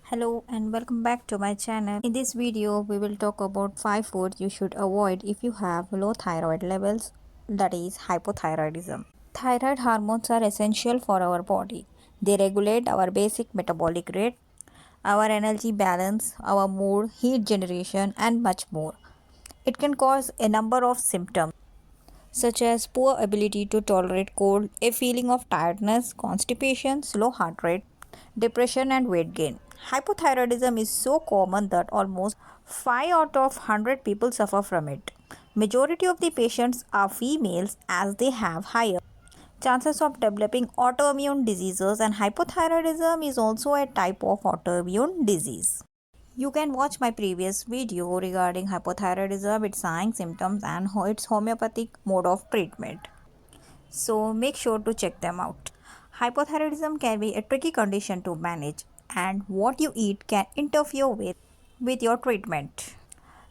Hello and welcome back to my channel. In this video, we will talk about 5 foods you should avoid if you have low thyroid levels, that is hypothyroidism. Thyroid hormones are essential for our body. They regulate our basic metabolic rate, our energy balance, our mood, heat generation, and much more. It can cause a number of symptoms such as poor ability to tolerate cold, a feeling of tiredness, constipation, slow heart rate, depression, and weight gain. Hypothyroidism is so common that almost 5 out of 100 people suffer from it. Majority of the patients are females as they have higher chances of developing autoimmune diseases, and hypothyroidism is also a type of autoimmune disease. You can watch my previous video regarding hypothyroidism, its signs, symptoms, and its homeopathic mode of treatment. So make sure to check them out. Hypothyroidism can be a tricky condition to manage, and what you eat can interfere with your treatment.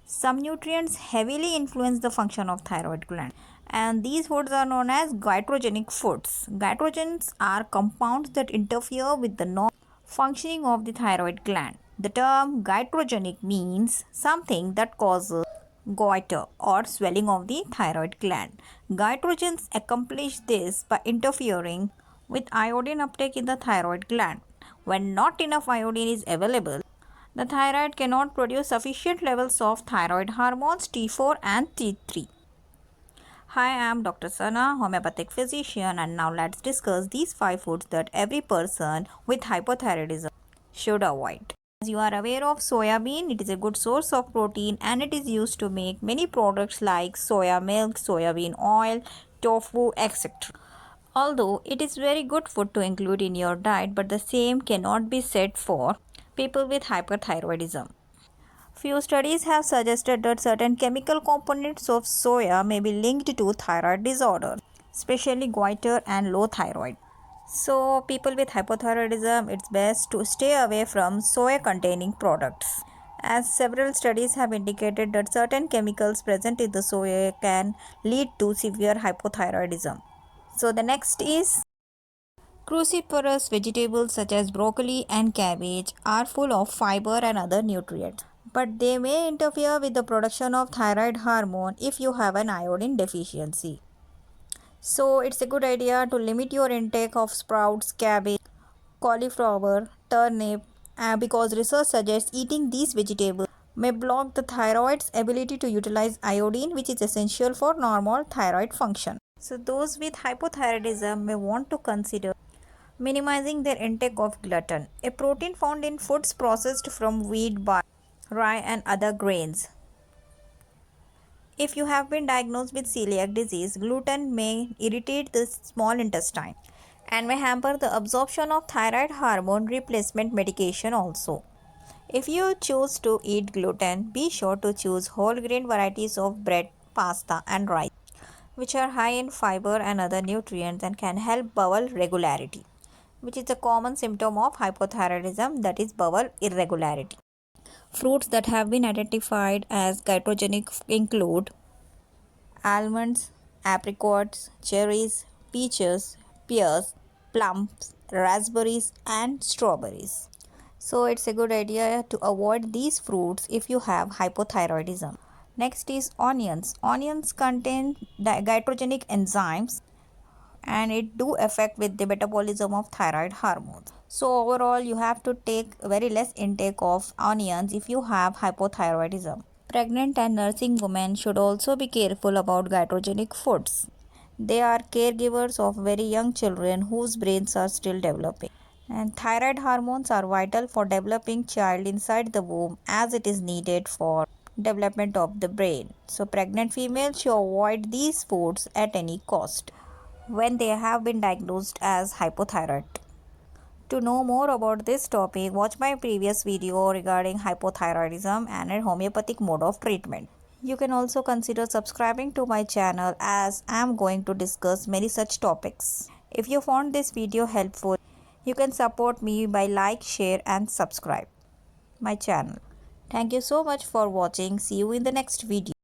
Some nutrients heavily influence the function of thyroid gland, and these foods are known as goitrogenic foods. Goitrogens are compounds that interfere with the normal functioning of the thyroid gland. The term goitrogenic means something that causes goiter or swelling of the thyroid gland. Goitrogens accomplish this by interfering with iodine uptake in the thyroid gland. When not enough iodine is available, the thyroid cannot produce sufficient levels of thyroid hormones T4 and T3. Hi, I am Dr. Sana, homeopathic physician, and now let's discuss these 5 foods that every person with hypothyroidism should avoid. As you are aware of soya bean, it is a good source of protein and it is used to make many products like soya milk, soya bean oil, tofu, etc. Although it is very good food to include in your diet, but the same cannot be said for people with hyperthyroidism. Few studies have suggested that certain chemical components of soya may be linked to thyroid disorders, especially goiter and low thyroid. So, people with hypothyroidism, it's best to stay away from soya containing products, as several studies have indicated that certain chemicals present in the soya can lead to severe hypothyroidism. So, the next is cruciferous vegetables such as broccoli and cabbage are full of fiber and other nutrients, but they may interfere with the production of thyroid hormone if you have an iodine deficiency. So it's a good idea to limit your intake of sprouts, cabbage, cauliflower, turnip, because research suggests eating these vegetables may block the thyroid's ability to utilize iodine, which is essential for normal thyroid function. So those with hypothyroidism may want to consider minimizing their intake of gluten, a protein found in foods processed from wheat, barley, rye, and other grains. If you have been diagnosed with celiac disease, gluten may irritate the small intestine and may hamper the absorption of thyroid hormone replacement medication also. If you choose to eat gluten, be sure to choose whole grain varieties of bread, pasta, and rice, which are high in fiber and other nutrients and can help bowel regularity, which is a common symptom of hypothyroidism, that is bowel irregularity. Fruits that have been identified as goitrogenic include almonds, apricots, cherries, peaches, pears, plums, raspberries, and strawberries. So it's a good idea to avoid these fruits if you have hypothyroidism. Next is onions. Onions contain goitrogenic enzymes and it do affect with the metabolism of thyroid hormones. So overall you have to take very less intake of onions if you have hypothyroidism. Pregnant and nursing women should also be careful about goitrogenic foods. They are caregivers of very young children whose brains are still developing. And thyroid hormones are vital for developing child inside the womb as it is needed for development of the brain. So pregnant females should avoid these foods at any cost when they have been diagnosed as hypothyroid. To know more about this topic, watch my previous video regarding hypothyroidism and a homeopathic mode of treatment. You can also consider subscribing to my channel as I am going to discuss many such topics. If you found this video helpful, you can support me by like, share and subscribe my channel. Thank you so much for watching. See you in the next video.